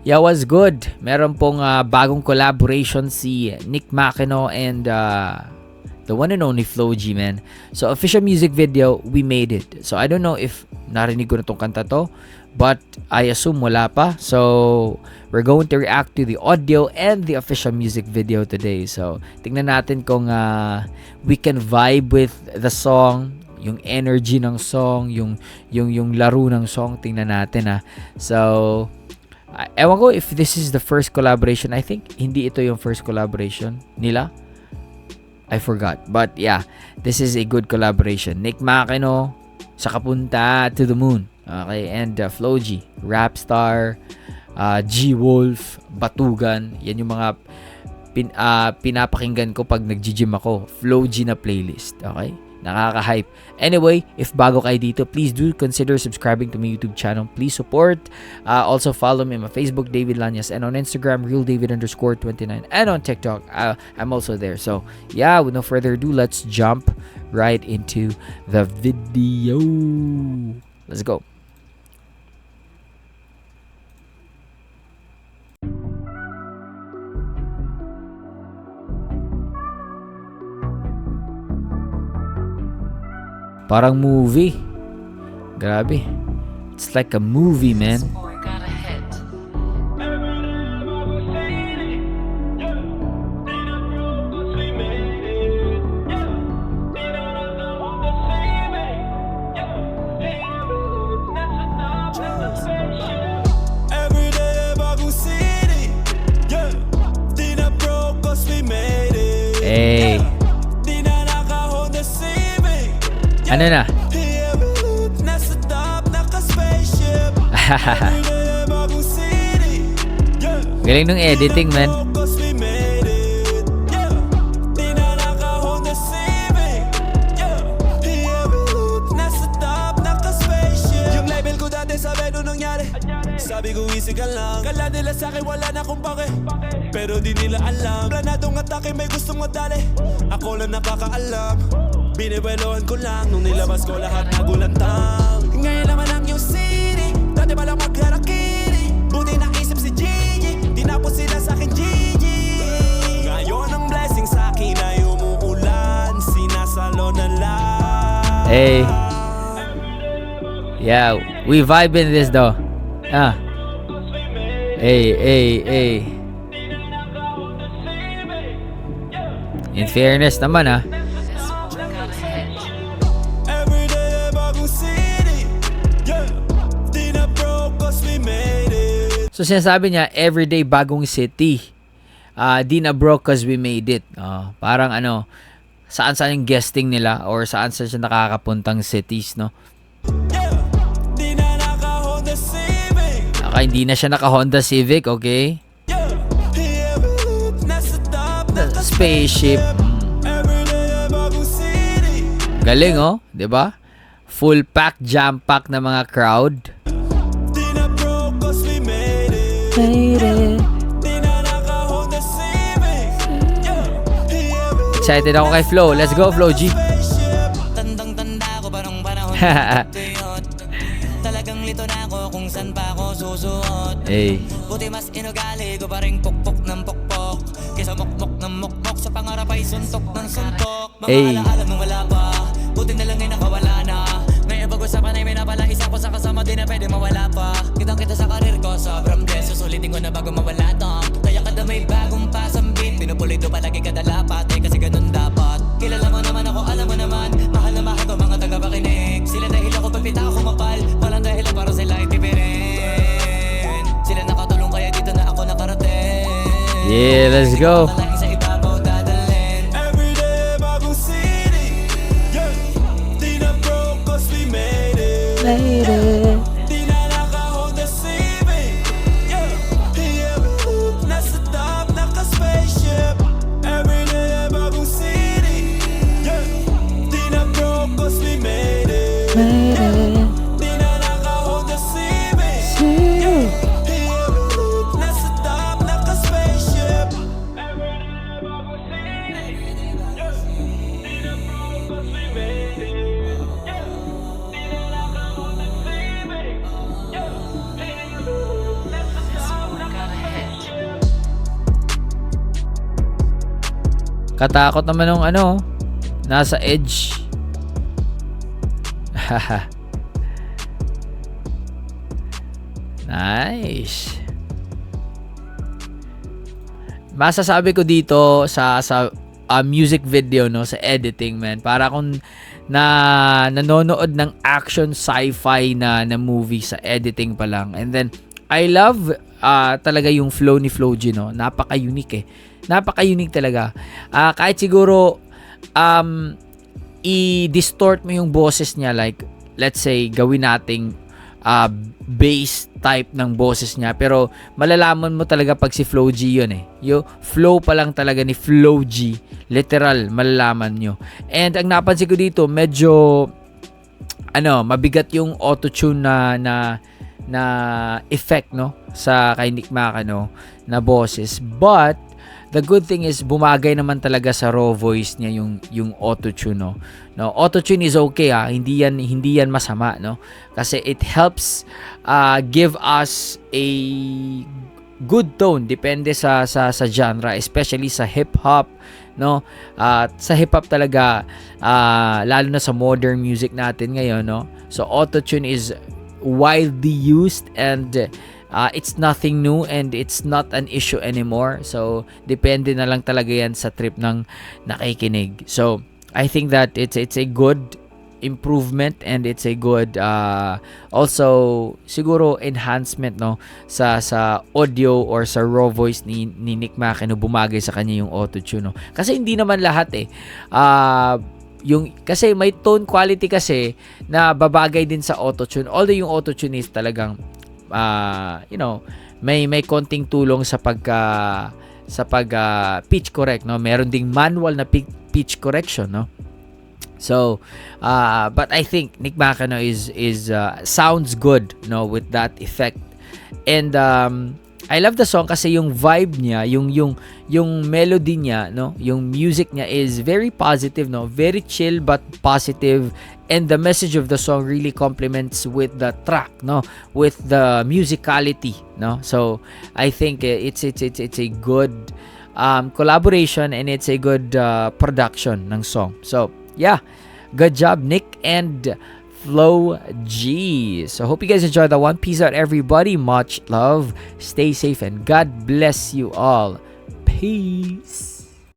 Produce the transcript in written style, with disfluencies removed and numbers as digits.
Yeah, was good. Meron pong bagong collaboration si Nick Makino and the one and only Flo G, man. So, official music video, we made it. So, I don't know if narinig ko na tong kanta to, but I assume wala pa. So, we're going to react to the audio and the official music video today. So, tingnan natin kung we can vibe with the song, yung energy ng song, yung laro ng song, tingnan natin. So, ewan ko if this is the first collaboration. I think hindi ito yung first collaboration nila. I forgot. But yeah, this is a good collaboration. Nick Makino sa Kapunta to the Moon. Okay, and Flo G, Rapstar, G Wolf, Batugan. Yan yung mga pinapakinggan ko pag nag-gym ako. Flo G na playlist. Okay? Nakaka-hype. Anyway, if bago kayo dito, please do consider subscribing to my YouTube channel. Please support. Also follow me on my Facebook, David Lanyas, and on Instagram, RealDavid_29, and on TikTok, I'm also there. So, yeah, with no further ado, let's jump right into the video. Let's go. Parang movie. Grabe. It's like a movie, man. Hey. Ano na? Galing nung editing, man. Yung label ko dati sabi nung nangyari, sabi ko easy ka lang. Kala nila sa'kin wala na kung pake, pero di nila alam. Planadong atake may gustong madali, ako lang nakakaalam. Binibelohan ko lang nung nilabas ko lahat nagulantang. Ngayon naman ang yung city, dati pa lang magkarakiri. Buti naisip si Gigi, tinapos sila sa'kin Gigi. Ngayon ang blessing sa'kin ay umuulan, sinasalo na lang. Hey. Yeah, we vibe in this though. Hey. In fairness naman So sinasabi niya, everyday bagong city. Di na broke cause we made it. Parang saan yung guesting nila or saan siya nakakapuntang cities, no? Hindi na siya naka Honda Civic, okay? Spaceship. Galing, oh, 'di ba? Full pack, jam pack na mga crowd. Excited ako kay Flo. Let's go, Flo G. Tandang-tanda ko parang panahon talagang lito na ako kung saan pa ako susuot. Hey. Buti mas inugali ko pa rin pukpok ng pukpok, kesa mukmok ng mukmok, sa pangarap ay suntok ng suntok. Mga alaala nung wala pa, buti na lang ay nakawala na. Ngayon pag-usapan ay may napala, isa ko sa kasama di na pwede mawala pa. Kitang kita sa karir ko, sobrang bless, susulitin ko na bago mawala to. Kaya kada may bagong pasambit, pinupulito palagi kada lapat, kasi ganun dapat. Kilala mo naman ako, alam mo naman, mahal na mahal ko mga tagapakinig. Sila dahil ako pagpita ako mapal, walang dahil para sila ay tipirin. Sila nakatulong kaya dito na ako nakarating. Yeah, let's go. Sa ibabaw dadalhin. Everyday bagong city, yeah. Di na broke cause we made it. Di na naka-Honda Civic, yeah. Nasa top, naka-spaceship. Everyday bagong city, yeah. Di na broke cause we made it. Di na naka-Honda Civic, yeah. Nasa top, naka-spaceship. Katakot naman ng ano, nasa edge. Nice. Masasabi ko dito sa music video, no, sa editing, man, para kung nanonood ng action sci-fi na movie sa editing pa lang. And then I love talaga yung flow ni Flo G, no. Napaka-unique eh. Napaka-unique talaga. Kahit siguro i-distort mo yung boses niya, like let's say gawin nating bass type ng boses niya, pero malalaman mo talaga pag si Flo G yun eh. Yung flow pa lang talaga ni Flo G, literal malalaman nyo. And ang napansin ko dito, medyo mabigat yung auto-tune na effect, no, sa kay Nick Makino na boses. But the good thing is bumagay naman talaga sa raw voice niya yung auto-tune, no. No, auto-tune is okay, hindi yan masama, no, kasi it helps give us a good tone depende sa genre, especially sa hip hop, no. Sa hip hop talaga, lalo na sa modern music natin ngayon, no. So auto-tune is widely used, and it's nothing new, and it's not an issue anymore. So depende na lang talaga yan sa trip ng nakikinig. So I think that it's a good improvement, and it's a good also siguro enhancement, no, sa audio or sa raw voice ni Nick Makino. Bumagay sa kanya yung auto-tune, no, kasi hindi naman lahat kasi may tone quality kasi na babagay din sa auto-tune, although yung auto-tune is talagang may konting tulong sa pitch correct, no. Meron ding manual na pitch correction, no. So but I think Nick Makino is sounds good, no, with that effect. And I love the song kasi yung vibe niya, yung melody niya, no, yung music niya is very positive, no, very chill but positive, and the message of the song really complements with the track, no, with the musicality, no. So I think it's a good collaboration, and it's a good production ng song. So yeah, good job Nick and Flo G. So hope you guys enjoyed that one. Peace out everybody. Much love. Stay safe and God bless you all. Peace.